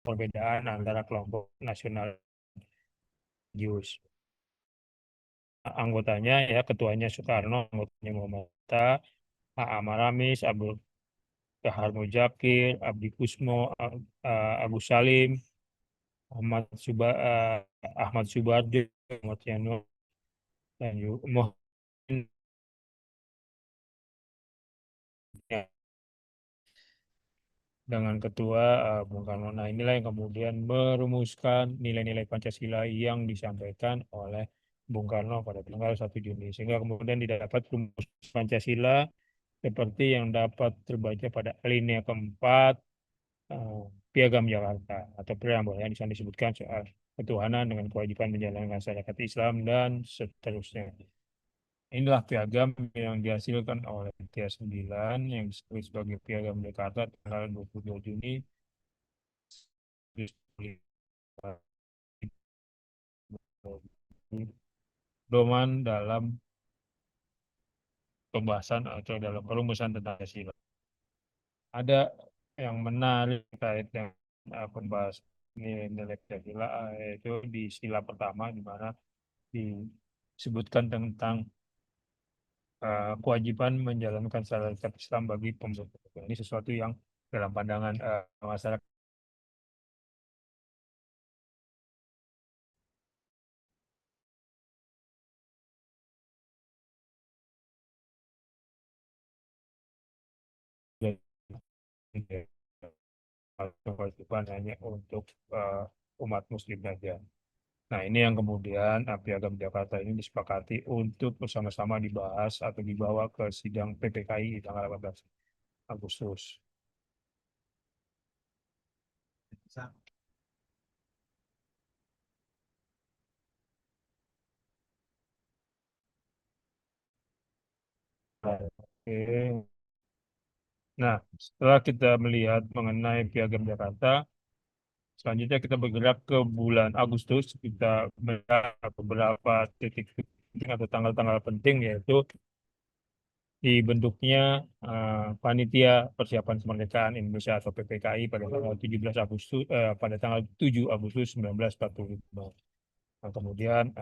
perbedaan antara kelompok nasional religius. Anggotanya ya ketuanya Soekarno, anggotanya Muhammad Hatta, A.A. Maramis, Abdul Kahar Muzakir, Abdi Kusmo, Agus Salim, Ahmad Subarjo, Ahmad Yani, dan juga Muhammad. Dengan ketua Bung Karno. Nah, inilah yang kemudian merumuskan nilai-nilai Pancasila yang disampaikan oleh Bung Karno pada tanggal 1 Juni. Sehingga kemudian didapat rumus Pancasila seperti yang dapat terbaca pada alinea keempat eh, Piagam Jakarta atau preambul yang di sana disebutkan soal ketuhanan dengan kewajiban menjalankan syariat Islam dan seterusnya. Inilah piagam yang dihasilkan oleh Tia 9 yang disebut sebagai Piagam Jakarta tanggal 22 Juni doman dalam pembahasan atau dalam perumusan tentang Pancasila. Ada yang menarik terkait dengan pembahasan nilai Pancasila yaitu di sila pertama di mana disebutkan tentang kewajiban menjalankan syariat Islam bagi pemeluk. Ini sesuatu yang dalam pandangan masyarakat kewajiban hanya untuk umat Muslim saja. Nah, ini yang kemudian Piagam Jakarta ini disepakati untuk bersama-sama dibahas atau dibawa ke sidang PPKI di tanggal 18 Agustus. Oke. Nah, setelah kita melihat mengenai Piagam Jakarta, selanjutnya kita bergerak ke bulan Agustus. Kita melihat beberapa titik penting atau tanggal-tanggal penting, yaitu dibentuknya Panitia Persiapan Kemerdekaan Indonesia atau PPKI pada tanggal 17 Agustus pada tanggal 7 Agustus 1945. Nah, kemudian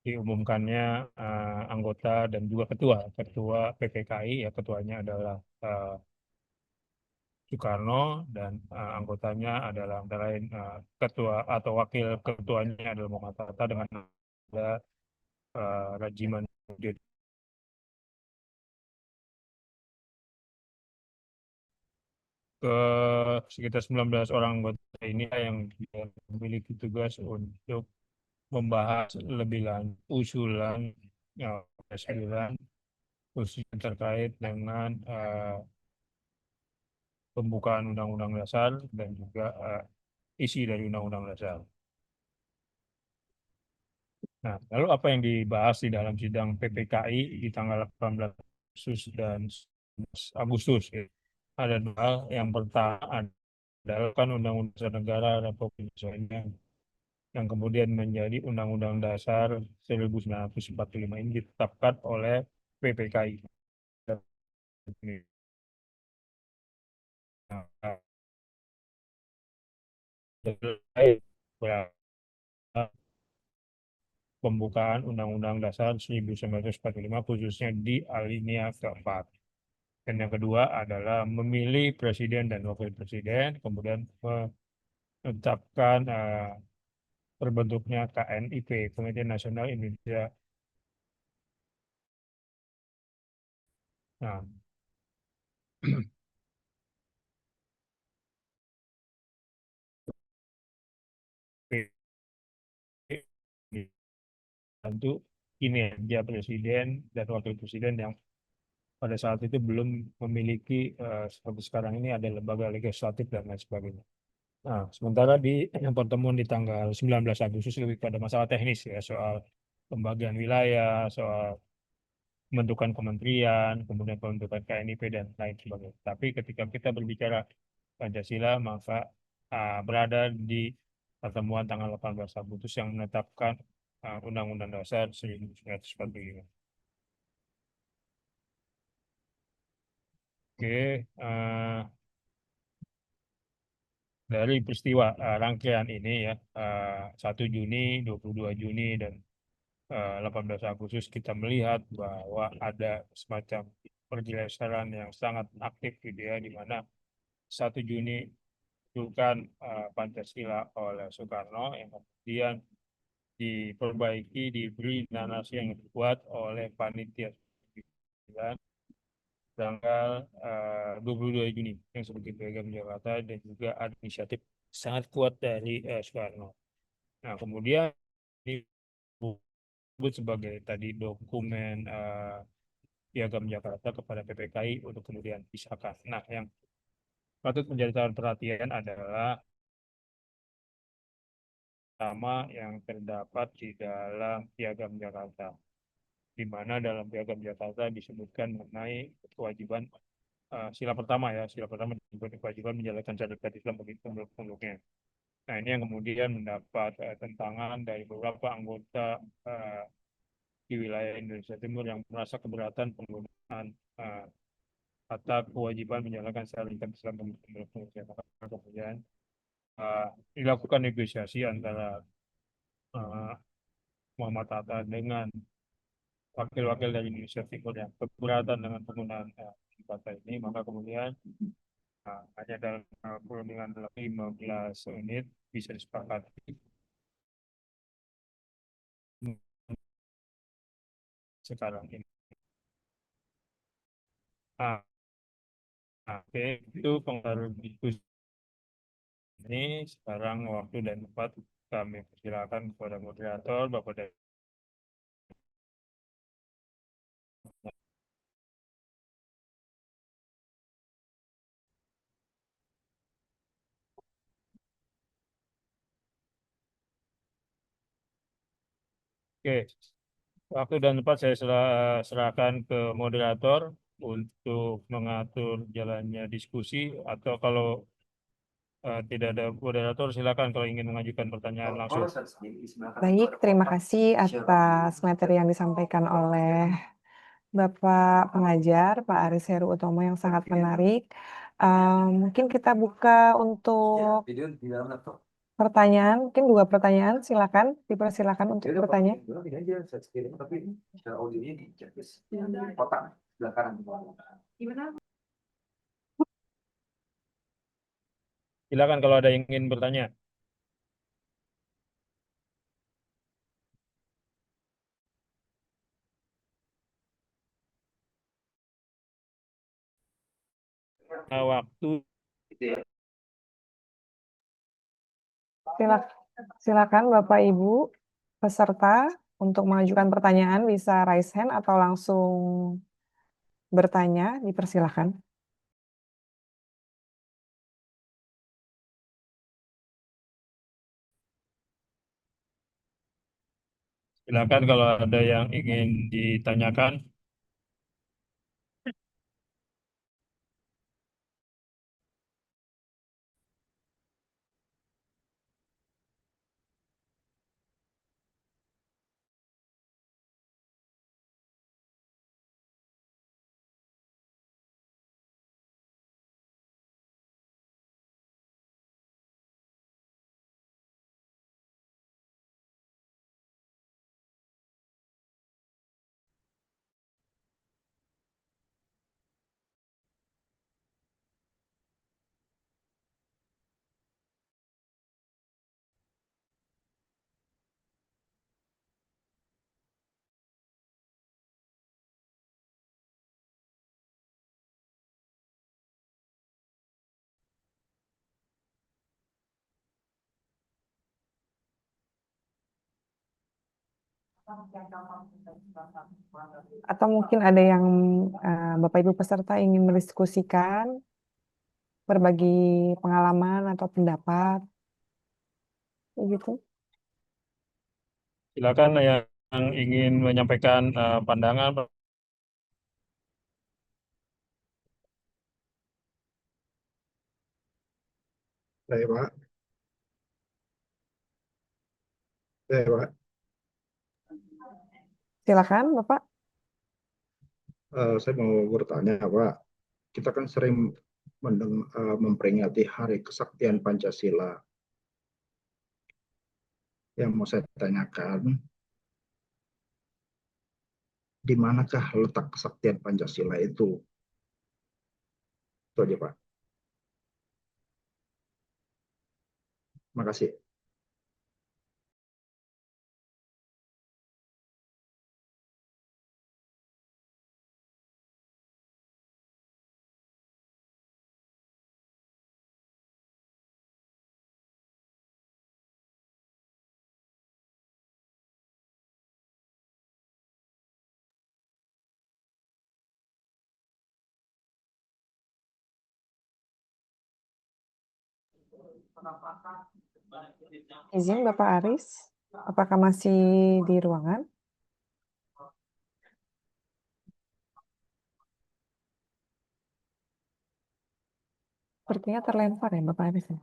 diumumkannya anggota dan juga ketua PPKI, ya ketuanya adalah Soekarno, dan anggotanya adalah antara lain ketua atau wakil ketuanya adalah Muhammad Hatta dengan ada Rajiman Mujib. Ke sekitar 19 orang anggota ini yang memiliki tugas untuk membahas lebih lanjut usulan usulan khususnya terkait dengan pembukaan Undang-Undang Dasar dan juga isi dari Undang-Undang Dasar. Nah, lalu apa yang dibahas di dalam sidang PPKI di tanggal 18 Agustus dan 19 Agustus? Ya. Ada dua hal. Yang pertama adalah kan Undang-Undang Dasar Negara Republik Indonesia yang kemudian menjadi Undang-Undang Dasar 1945 ini ditetapkan oleh PPKI. Nah, pembukaan Undang-Undang Dasar 1945 khususnya di alinea keempat. Dan yang kedua adalah memilih presiden dan wakil presiden, kemudian menetapkan terbentuknya KNIP, Komite Nasional Indonesia. Nah, tentu kinerja presiden dan wakil presiden yang pada saat itu belum memiliki seperti sekarang ini ada lembaga legislatif dan lain sebagainya. Nah, sementara di pertemuan di tanggal 19 Agustus lebih pada masalah teknis ya, soal pembagian wilayah, soal pembentukan kementerian, kemudian pembentukan KNIP dan lain sebagainya. Tapi ketika kita berbicara Pancasila, maka berada di pertemuan tanggal 18 Agustus yang menetapkan Undang-Undang Dasar 1945. Oke, dari peristiwa rangkaian ini ya, 1 Juni, 22 Juni, dan 18 Agustus kita melihat bahwa ada semacam pergeseran yang sangat aktif gitu ya, di mana 1 Juni itu kan Pancasila oleh Soekarno yang kemudian diperbaiki, diberi narasi yang kuat oleh panitia 9 tanggal 22 Juni yang seperti Piagam Jakarta, dan juga ada inisiatif sangat kuat dari Soekarno. Nah, kemudian disebut sebagai tadi dokumen Piagam Jakarta kepada PPKI untuk kemudian disahkan. Nah, yang patut menjadi perhatian adalah sama yang terdapat di dalam Piagam Jakarta, di mana dalam Piagam Jakarta disebutkan mengenai kewajiban sila pertama ya, sila pertama disebut kewajiban menjalankan syariat Islam bagi penduduknya. Nah, ini yang kemudian mendapat tentangan dari beberapa anggota eh, di wilayah Indonesia Timur yang merasa keberatan penggunaan eh, kata kewajiban menjalankan syariat Islam bagi penduduknya. Maka kemudian dilakukan negosiasi antara eh, Muhammad Hatta dengan wakil-wakil dari Indonesia Timur yang keberatan dengan penggunaan kata ini. Maka kemudian hanya dalam kurun dengan 15 menit bisa disepakati sekarang ini. Ah, oke, itu pengaruh diskusi ini. Sekarang waktu dan tempat kami persilakan kepada moderator, Bapak dan Oke, waktu dan tempat saya serahkan ke moderator untuk mengatur jalannya diskusi, atau kalau tidak ada moderator, silakan kalau ingin mengajukan pertanyaan langsung. Baik, terima kasih atas materi yang disampaikan oleh Bapak pengajar, Pak Aris Heru Utomo, yang sangat menarik. Mungkin kita buka untuk pertanyaan, mungkin 2 pertanyaan, silakan, dipersilakan untuk bertanya. Silakan kalau ada yang ingin bertanya. Waktu Silakan Bapak Ibu peserta untuk mengajukan pertanyaan bisa raise hand atau langsung bertanya, dipersilakan. Silakan kalau ada yang ingin ditanyakan. Atau mungkin ada yang Bapak Ibu peserta ingin mendiskusikan, berbagi pengalaman atau pendapat, begitu. Silakan yang ingin menyampaikan pandangan. Baik, Pak. Baik, Pak. Silakan Bapak. Saya mau bertanya, Pak. Kita kan sering memperingati Hari Kesaktian Pancasila. Yang mau saya tanyakan, di manakah letak kesaktian Pancasila itu? Itu aja, Pak. Makasih. Izin Bapak Aris, apakah masih di ruangan? Sepertinya terlempar ya Bapak Aris ya.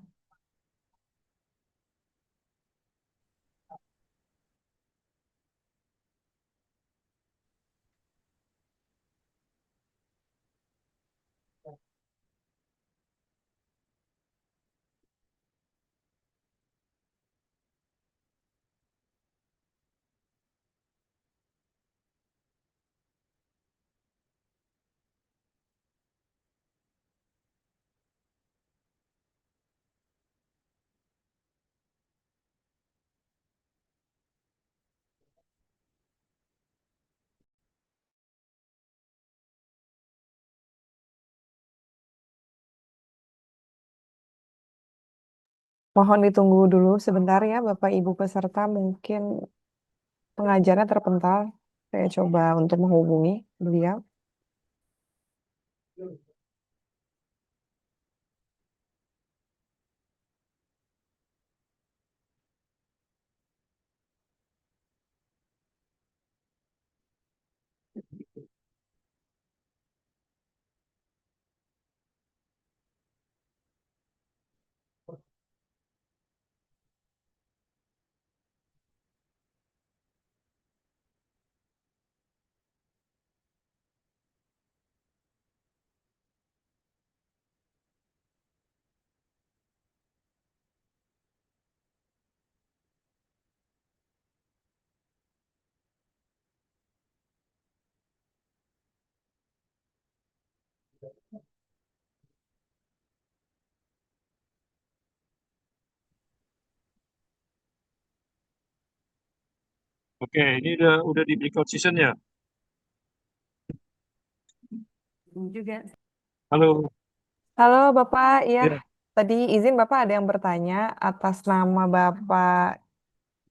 Mohon ditunggu dulu sebentar ya Bapak Ibu peserta, mungkin pengajarnya terpental. Saya coba untuk menghubungi beliau. Oke, ini udah di breakout session ya. Juga. Halo. Halo Bapak, ya Ya, tadi izin Bapak ada yang bertanya atas nama Bapak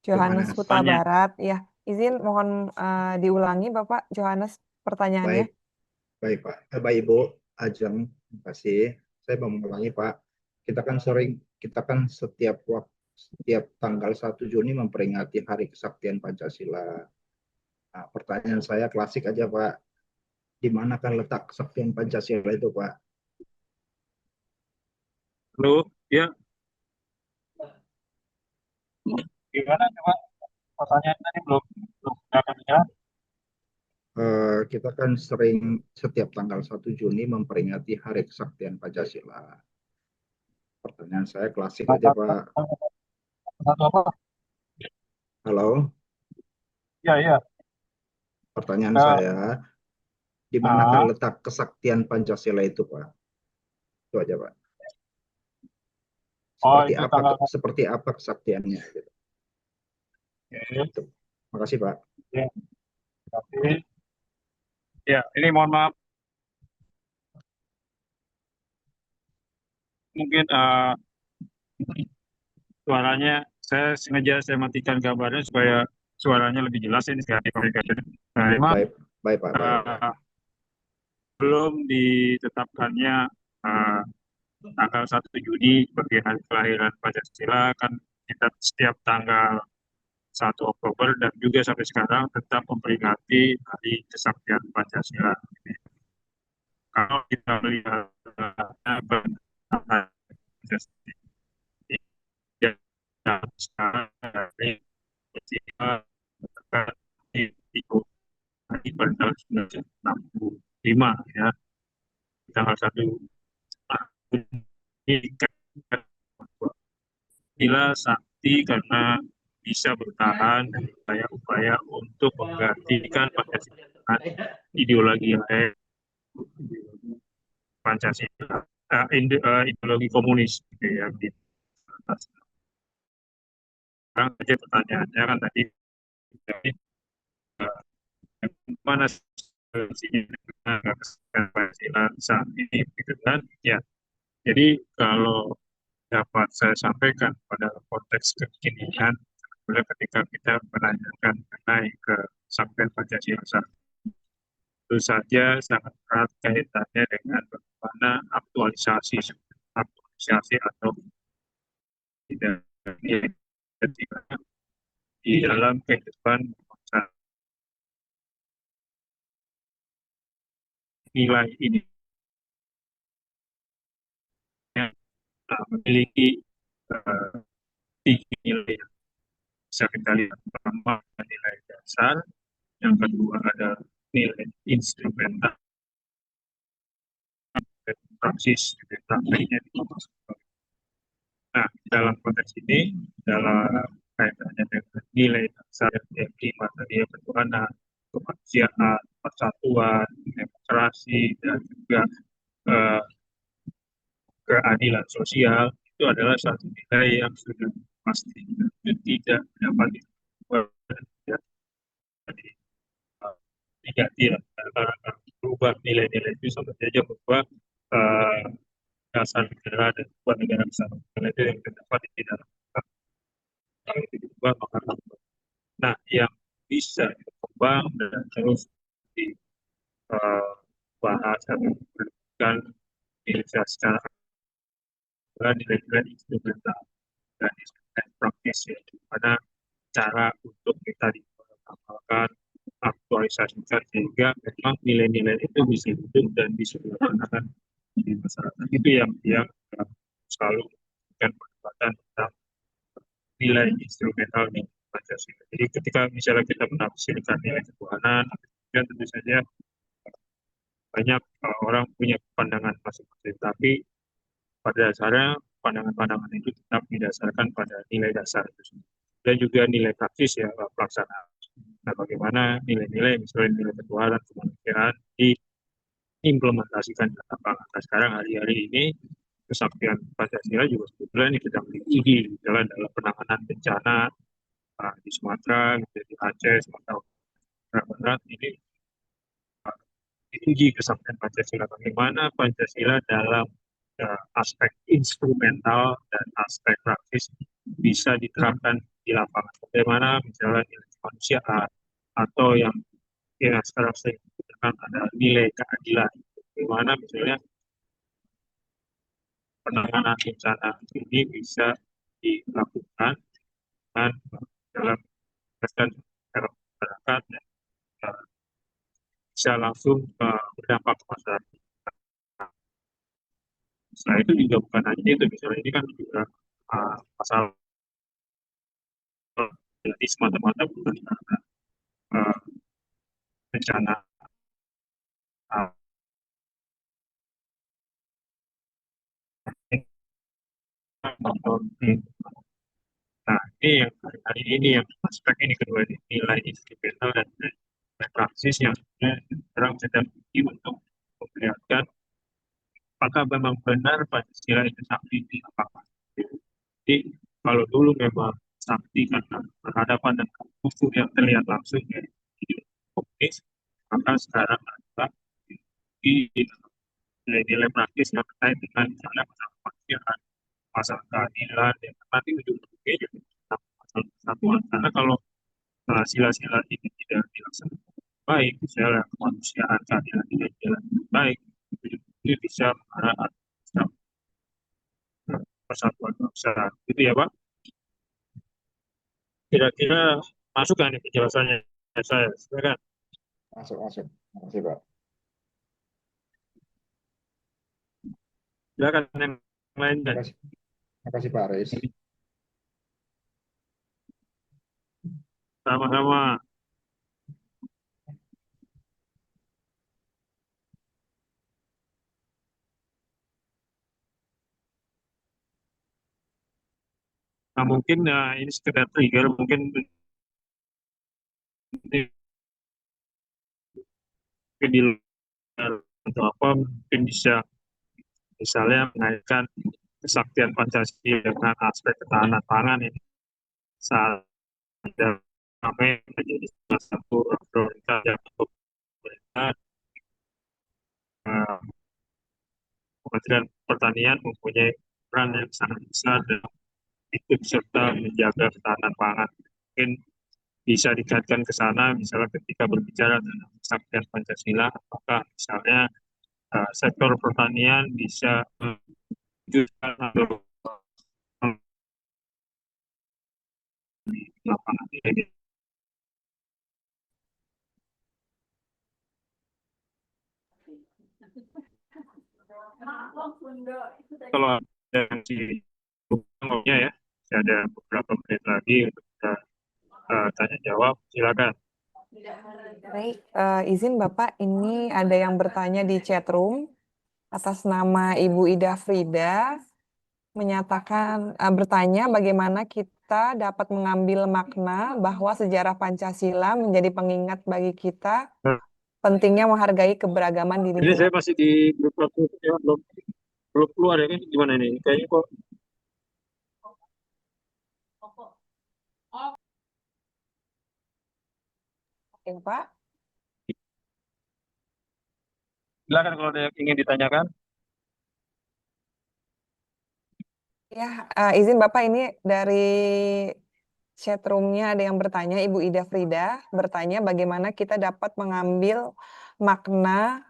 Johannes Johannes. Huta tanya. Barat. Ya, izin mohon diulangi Bapak Johannes pertanyaannya. Baik, baik Pak. Baik Ibu Ajeng, terima kasih. Saya mau mengulangi Pak. Kita kan setiap tanggal 1 Juni memperingati Hari Kesaktian Pancasila. Nah, pertanyaan saya klasik aja Pak. Di mana kan letak kesaktian Pancasila itu Pak? Halo, ya, gimana coba pertanyaan tadi belum belum dapat menjawab. Kita kan sering setiap tanggal 1 Juni memperingati Hari Kesaktian Pancasila. Pertanyaan saya klasik aja Pak. Satu apa? Halo, Ya, ya. pertanyaan Eh, saya, di manakah ah, letak kesaktian Pancasila itu Pak? Itu aja Pak. oh, Seperti itu apa tanggal seperti apa kesaktiannya gitu. oke. Tuh. Makasih Pak. Ya, tapi ya ini mohon maaf mungkin suaranya saya matikan gambarnya supaya suaranya lebih jelas ini sekali komunikasi. Nah, memang Baik, baik Pak, baik, baik. eh, belum ditetapkannya eh, tanggal 1 Juni sebagai hari kelahiran Pancasila kan kita setiap tanggal 1 Oktober dan juga sampai sekarang tetap memperingati Hari Kesaktian Pancasila. Kalau kita melihat Pancasila sekarang itu pada tahun 1965 ya tanggal 1 Pancasila sakti karena bisa bertahan dari upaya-upaya untuk menggantikan Pancasila dengan ideologi lain, Pancasila, ideologi komunis gitu ya. Sekarang aja pertanyaannya kan tadi, mana solusinya Pancasila saat ini, gitu kan? Ya, jadi kalau dapat saya sampaikan pada konteks kekinian, ketika kita menanyakan mengenai kesaktian Pancasila saat itu saja sangat erat kaitannya dengan bagaimana aktualisasi atau tidak ketika di dalam kehidupan bangsa. Nilai ini memiliki uh, tiga nilai yang bisa kita lihat. Pertama, nilai dasar, yang kedua ada nilai instrumental, dan praksis, prakteknya. Nah, dalam konteks ini, dalam kaitannya dengan nilai dasar yang material ketuhanan, kemanusiaan, persatuan, demokrasi, dan juga eh, keadilan sosial, itu adalah satu nilai yang sudah pasti tidak dapat diganti lah. Berubah nilai-nilai itu sama saja berubah eh, dasar negara dan sebuah negara besar. Karena itu yang terdapat di dalam kalau itu diubah maka berubah. Nah, yang bisa berkembang dan terus dibahas atau diberikan dilihat secara nilai-nilai instrumental dan instrumen praktis ya, di mana cara untuk kita diamalkan, aktualisasikan sehingga memang nilai-nilai itu bisa hidup dan bisa dilaksanakan di masyarakat. Itu yang selalu memberikan perdebatan tentang nilai instrumental di Pancasila. Jadi ketika misalnya kita menafsirkan nilai ketuhanan, dan tentu saja banyak orang punya pandangan masing-masing. Tapi pada dasarnya pandangan-pandangan itu tetap didasarkan pada nilai dasar itu sendiri. Dan juga nilai praktis ya pelaksanaan. Nah, bagaimana nilai-nilai misalnya nilai ketuhanan, kemanusiaan diimplementasikan di lapangan. Nah, sekarang hari-hari ini kesaktian Pancasila juga sebetulnya ini sedang diuji misalnya dalam penanganan bencana di Sumatera, gitu, di Aceh, Sumatera Barat ini diuji kesaktian Pancasila. Bagaimana Pancasila dalam aspek instrumental dan aspek praktis bisa diterapkan di lapangan. Bagaimana misalnya nilai kemanusiaan atau yang sekarang saya gunakan ada nilai keadilan. Bagaimana misalnya penanganan bencana ini bisa dilakukan dan dalam kesehatan masyarakat dan bisa langsung berdampak ke masyarakat. Setelah itu juga bukan hanya itu, misalnya ini kan juga masalah jadi semata-mata bukan karena uh, bencana uh, nah ini yang hari ini yang aspek ini kedua ini nilai instrumental dan praksis yang sekarang sedang diuji untuk memperlihatkan apakah memang benar Pancasila itu sakti di lapangan. Jadi kalau dulu memang sakti karena berhadapan dengan musuh yang terlihat langsung ya komunis, maka sekarang adalah di nilai-nilai praktis yang terkait dengan misalnya masalah kemanusiaan, masalah keadilan, dan nanti ujung-ujungnya juga masalah persatuan. Karena kalau sila-sila ini tidak dilaksanakan baik, misalnya kemanusiaan, keadilan tidak jalan dengan baik, itu bisa mengarah persatuan bangsa. Gitu ya, Pak. Kira-kira masuk kan penjelasannya saya? Silakan. Masuk, masuk. Terima kasih, Pak. Silakan yang lainnya. Terima kasih. Terima kasih, Pak Aris. Sama-sama. Nah, mungkin ini sekedar trigger, mungkin di luar atau apa, mungkin bisa misalnya mengaitkan kesaktian Pancasila dengan aspek ketahanan pangan ini saat ramai menjadi salah satu prioritas yang pemerintah. eh, Kementerian Pertanian mempunyai peran yang sangat besar dalam ikut serta menjaga ketahanan pangan. Mungkin bisa dikaitkan ke sana, misalnya ketika berbicara tentang kesaktian Pancasila, apakah misalnya sektor pertanian bisa mewujudkan atau lapangan ini. Kalau ada si ngomongnya ya, masih ada beberapa menit lagi untuk kita tanya jawab, silakan. Baik, izin Bapak, ini ada yang bertanya di chat room atas nama Ibu Ida Frida menyatakan bertanya bagaimana kita dapat mengambil makna bahwa sejarah Pancasila menjadi pengingat bagi kita Nah, pentingnya menghargai keberagaman di ini saya lingkungan. masih di grup waktu ya, belum belum keluar ya kan? Gimana ini? Kayaknya kok Oke, Pak. silakan kalau ada yang ingin ditanyakan. Ya, izin Bapak, ini dari chat roomnya ada yang bertanya, Ibu Ida Frida bertanya bagaimana kita dapat mengambil makna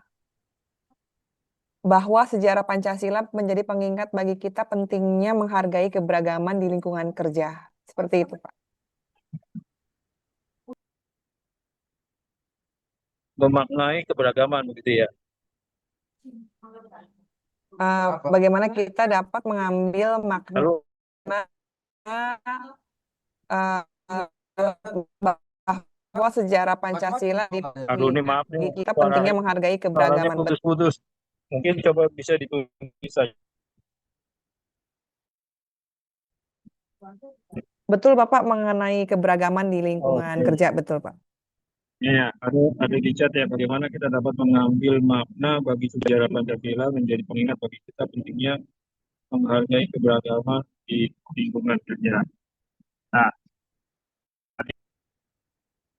bahwa sejarah Pancasila menjadi pengingat bagi kita pentingnya menghargai keberagaman di lingkungan kerja. Seperti itu, Pak. Memaknai keberagaman begitu ya. Bagaimana kita dapat mengambil makna Lalu uh, bahwa sejarah Pancasila aduh ini maaf nih, bagi kita pentingnya menghargai suaranya keberagaman. putus-putus. Mungkin coba bisa ditulis saja. Betul, Bapak, mengenai keberagaman di lingkungan Oke. kerja, betul, Pak. Ya, ada di chat ya, bagaimana kita dapat mengambil makna bagi sejarah Pancasila menjadi pengingat bagi kita pentingnya menghargai keberagaman di lingkungan kerja. Nah, tadi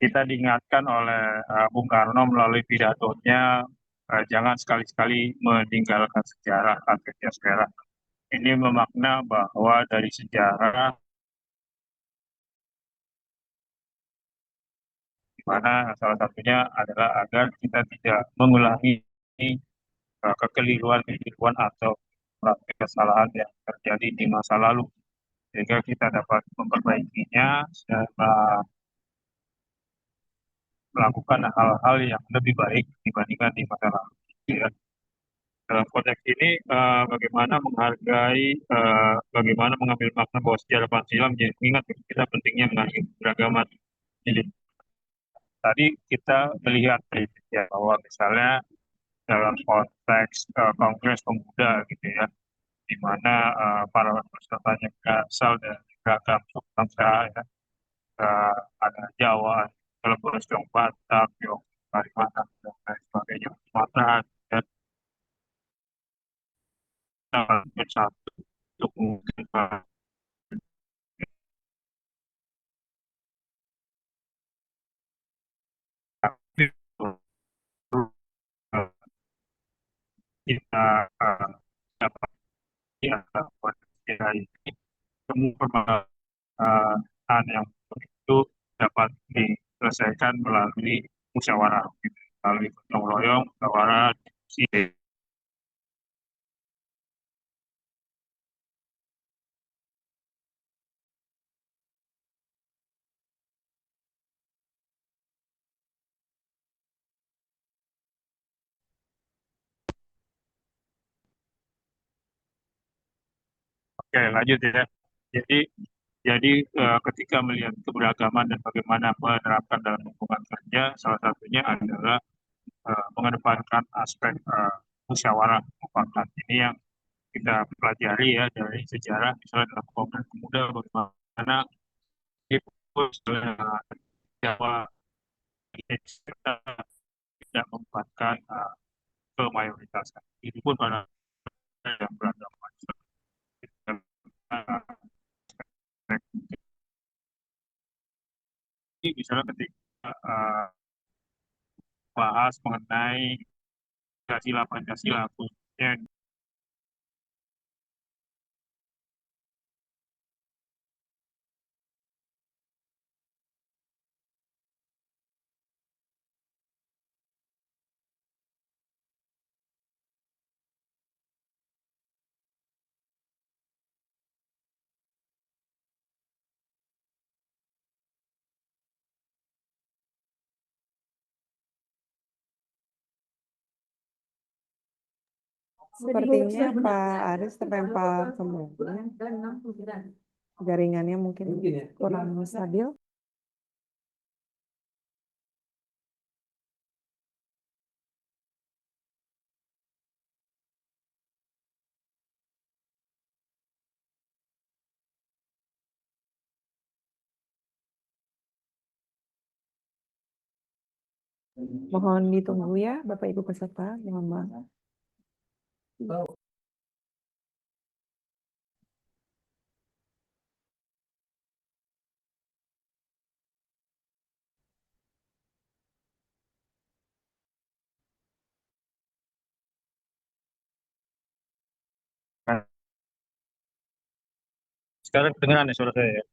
kita diingatkan oleh Bung Karno melalui pidatonya, jangan sekali-sekali meninggalkan sejarah atau sejarah. Ini memakna bahwa dari sejarah, di mana salah satunya adalah agar kita tidak mengulangi kekeliruan-kekeliruan atau kesalahan yang terjadi di masa lalu, sehingga kita dapat memperbaikinya dan melakukan hal-hal yang lebih baik dibandingkan di masa lalu. Ya. Dalam konteks ini, bagaimana menghargai, bagaimana mengambil makna bahwa sejarah Pancasila menjadi pengingat bagi kita pentingnya menghargai keberagaman. Jadi, tadi kita melihat ya, bahwa misalnya dalam konteks Kongres Pemuda gitu ya, di mana para pesertanya berasal dari beragam suku bangsa ya, ada Jawa, Celebes, Yong Batak, Yong Kalimantan dan lain sebagainya, Sumatera dan bersatu untuk mungkin kita dapat ya, semua permasalahan yang itu dapat diselesaikan melalui musyawarah, gitu. Melalui gotong royong, musyawarah, diskusi. Oke, lanjut ya. Jadi, ketika melihat keberagaman dan bagaimana menerapkan dalam lingkungan kerja, salah satunya adalah mengedepankan aspek musyawarah mufakat. Ini yang kita pelajari ya dari sejarah, misalnya dalam Kongres Pemuda bagaimana Jawa kita tidak membuatkan kemayoritas. Itu pun pada yang beragama Islam. Misalnya ketika bahas mengenai Pancasila khususnya Sepertinya Pak Aris terlempar semua. Jaringannya mungkin kurang stabil. Mohon ditunggu ya, Bapak Ibu peserta. Mohon maaf. sekarang kedengeran ya suara saya ya.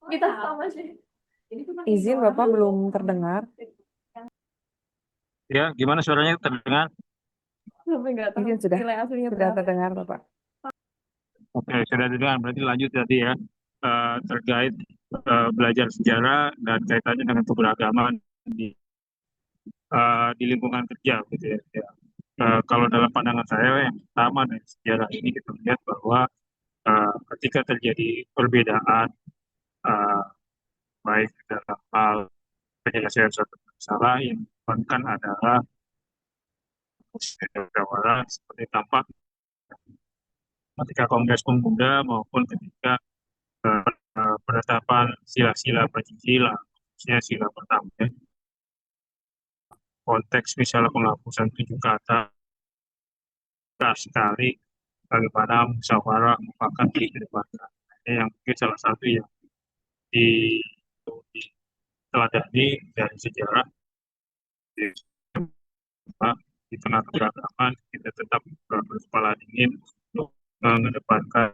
Kita sama sih. Izin Bapak belum terdengar. Ya, gimana suaranya terdengar? Sampai nggak tahu Izin sudah nilai aslinya sudah berapa. terdengar Bapak. Oke, sudah terdengar. Berarti lanjut tadi ya terkait belajar sejarah dan kaitannya dengan keberagaman di lingkungan kerja gitu ya. Ya. Kalau dalam pandangan saya yang pertama dari sejarah ini kita lihat bahwa ketika terjadi perbedaan eh, baik dalam hal penyelesaian suatu masalah yang bahkan adalah musyawarah seperti tampak ketika Kongres Pemuda maupun ketika penetapan sila-sila Pancasila, khususnya sila pertama. Konteks misalnya penghapusan 7 kata sekali bagaimana musyawarah mufakat dikedepankan. Ini yang mungkin salah satu yang diteladani dari sejarah di, di tengah keberagaman kita tetap berkepala dingin untuk mengedepankan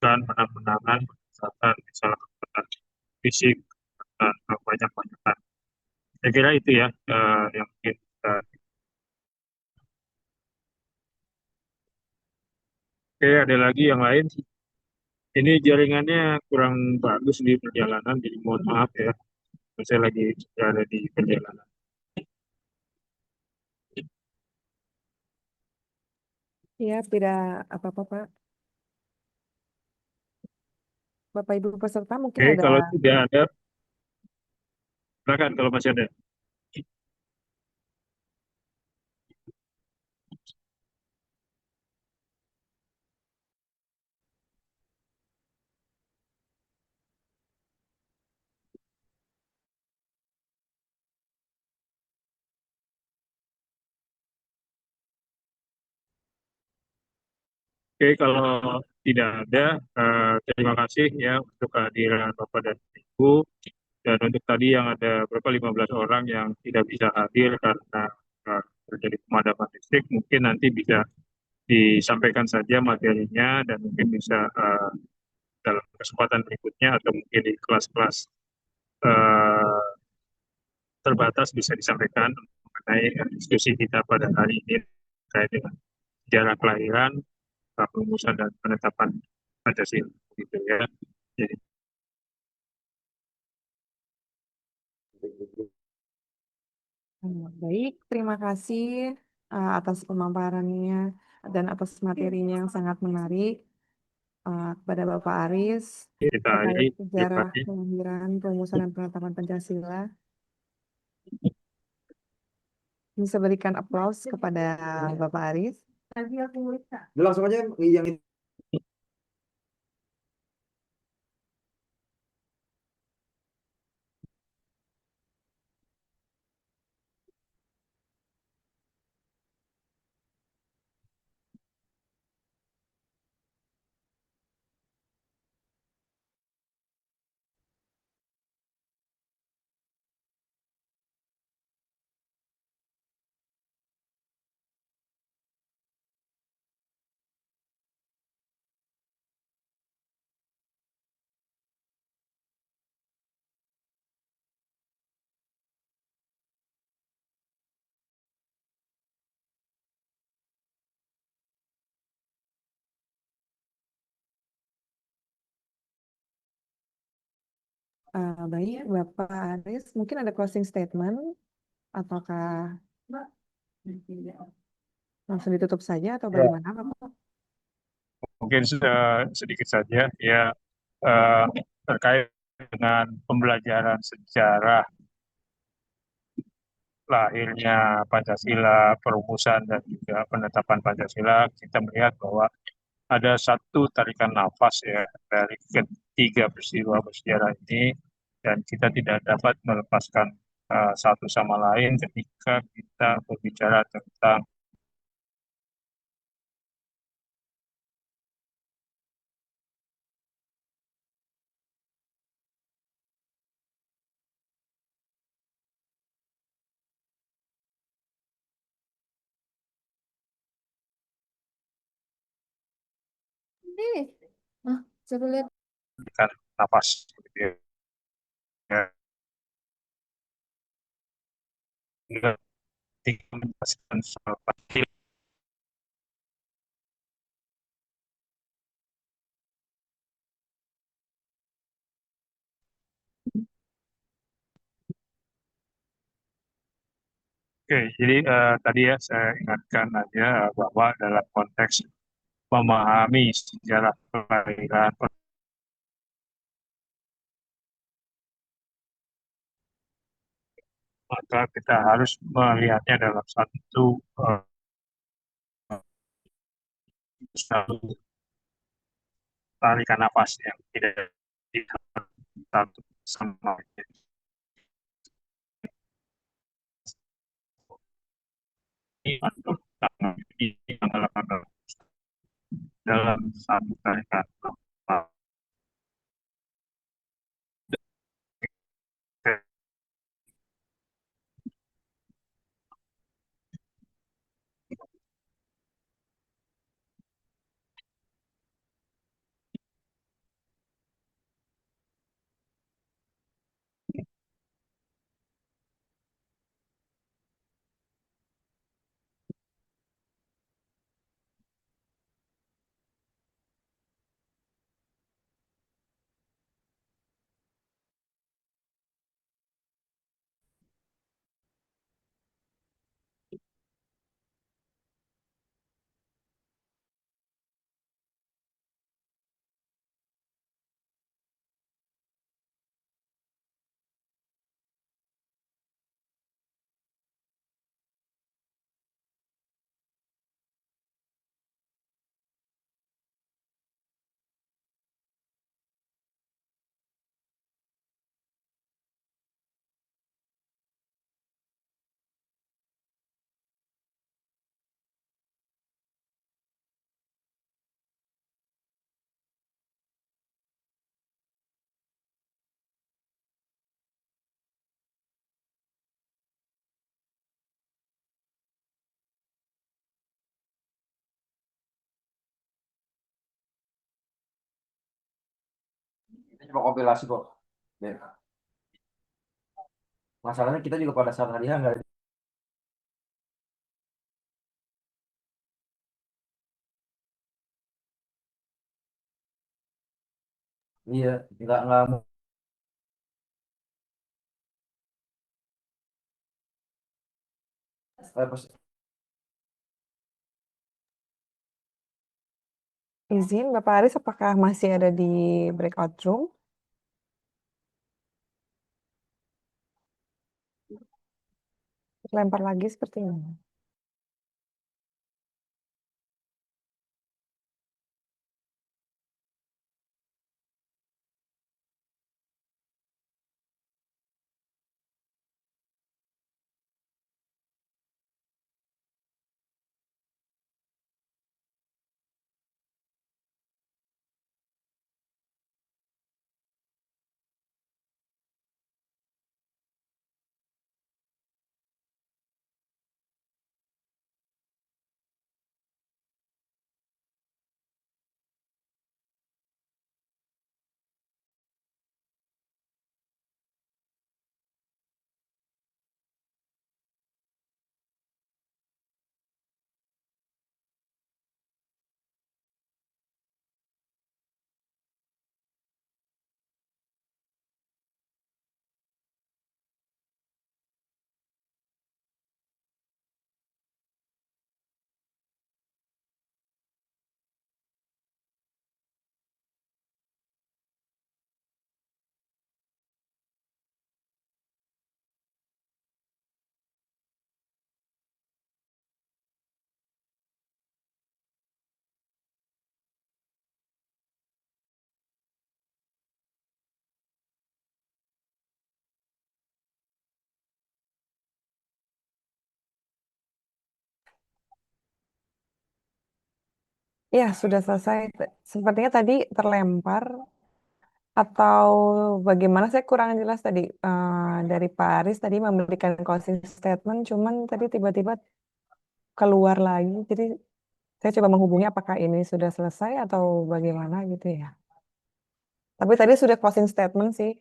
menang-menangan berdasarkan misalnya kekuatan fisik dan banyak-banyakan. Saya kira itu ya yang mungkin Oke, ada lagi yang lain. Ini jaringannya kurang bagus di perjalanan, jadi mohon maaf ya. Saya lagi berada di perjalanan. Ya, tidak apa-apa Pak. Bapak Ibu peserta mungkin Oke, ada. kalau tidak ada, silakan kalau masih ada. Oke, kalau tidak ada, terima kasih ya untuk kehadiran Bapak dan Ibu. Dan untuk tadi yang ada berapa 15 orang yang tidak bisa hadir karena terjadi pemadaman listrik, mungkin nanti bisa disampaikan saja materinya dan mungkin bisa dalam kesempatan berikutnya atau mungkin di kelas-kelas eh, terbatas bisa disampaikan mengenai diskusi kita pada hari ini terkait dengan sejarah kelahiran, perumusan dan penetapan Pancasila gitu ya. Jadi Baik, terima kasih atas pemaparannya dan atas materinya yang sangat menarik kepada Bapak Aris kita terkait ini sejarah kelahiran, perumusan, dan penetapan Pancasila. Bisa berikan aplaus kepada Bapak Aris. Udah langsung aja yang itu. Baik, Bapak Aris, mungkin ada closing statement, ataukah langsung ditutup saja atau Ya. bagaimana, Bapak? Mungkin sedikit saja ya eh, terkait dengan pembelajaran sejarah lahirnya Pancasila, perumusan dan juga penetapan Pancasila, kita melihat bahwa ada satu tarikan nafas ya dari ketiga peristiwa bersejarah ini, dan kita tidak dapat melepaskan satu sama lain ketika kita berbicara tentang Coba lihat. tarikan nafas gitu ya. Ya, ketika menjelaskan soal Pancasila. Oke, jadi tadi ya saya ingatkan aja bahwa dalam konteks memahami sejarah kelahiran, maka kita harus melihatnya dalam satu tarikan nafas yang tidak satu sama lain. Ini untuk ini adalah dalam satu tarikan nafas. Kita coba kompilasi kok. Ben. Masalahnya kita juga pada saat hari nggak ada Iya, nggak pas Izin, Bapak Aris, apakah masih ada di breakout room? Lempar lagi sepertinya. Ya, sudah selesai. Sepertinya tadi terlempar atau bagaimana, saya kurang jelas tadi. Dari Pak Aris tadi memberikan closing statement, cuman tadi tiba-tiba keluar lagi. Jadi saya coba menghubungi apakah ini sudah selesai atau bagaimana gitu ya. Tapi tadi sudah closing statement sih.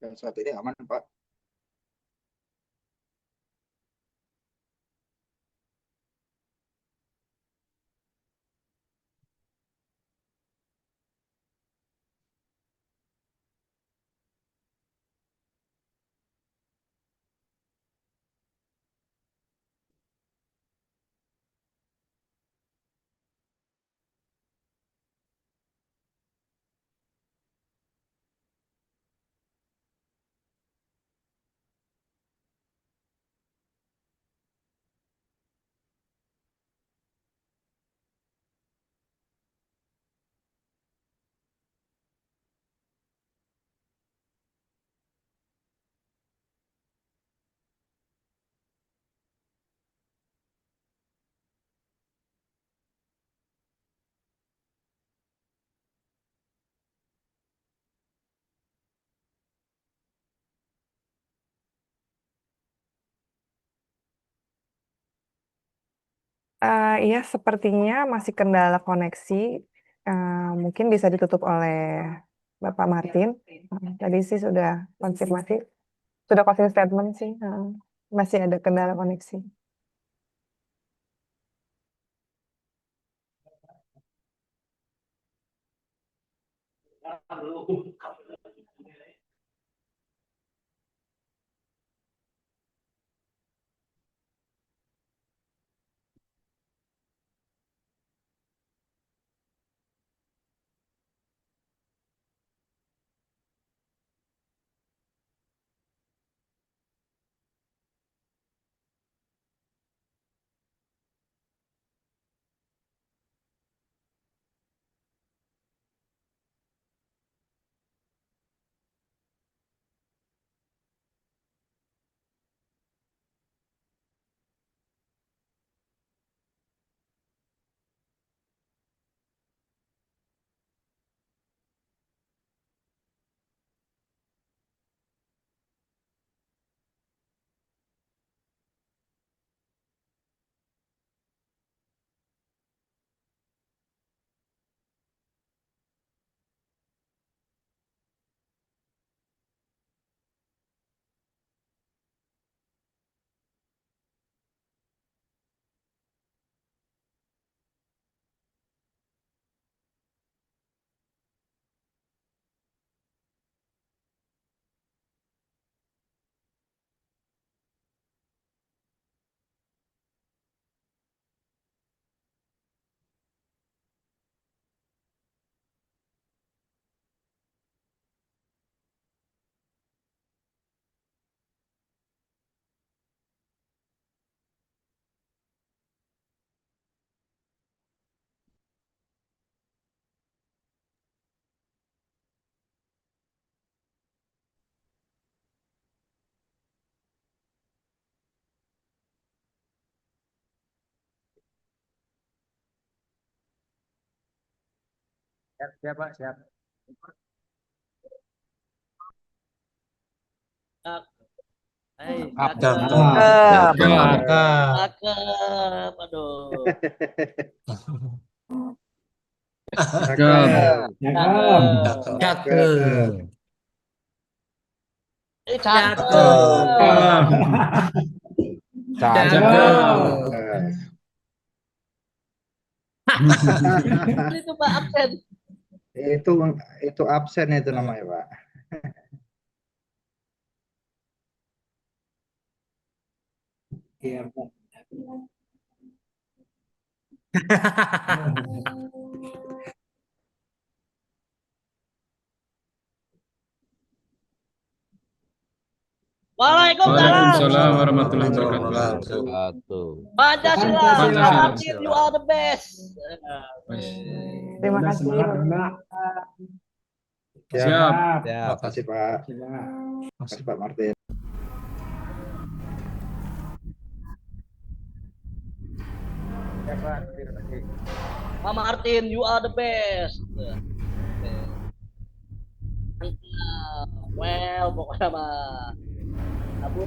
Dan saat ini aman, Pak. Iya, sepertinya masih kendala koneksi. Mungkin bisa ditutup oleh Bapak Martin. Tadi sih sudah konfirmasi, sudah closing statement sih. Masih ada kendala koneksi. Siap, Pak, siap. Cakep. Cakep. Aduh. Cakep. Cakep. Cakep. Itu Pak absen. Itu absen itu namanya, Pak. Iya, Pak. Waalaikumsalam warahmatullahi wabarakatuh. Pancasila. Pak Martin, you are the best. Terima kasih. Siap. Terima kasih, Pak. Terima kasih, Pak Martin. Pak Martin, you are the best. Well, pokoknya mah kabur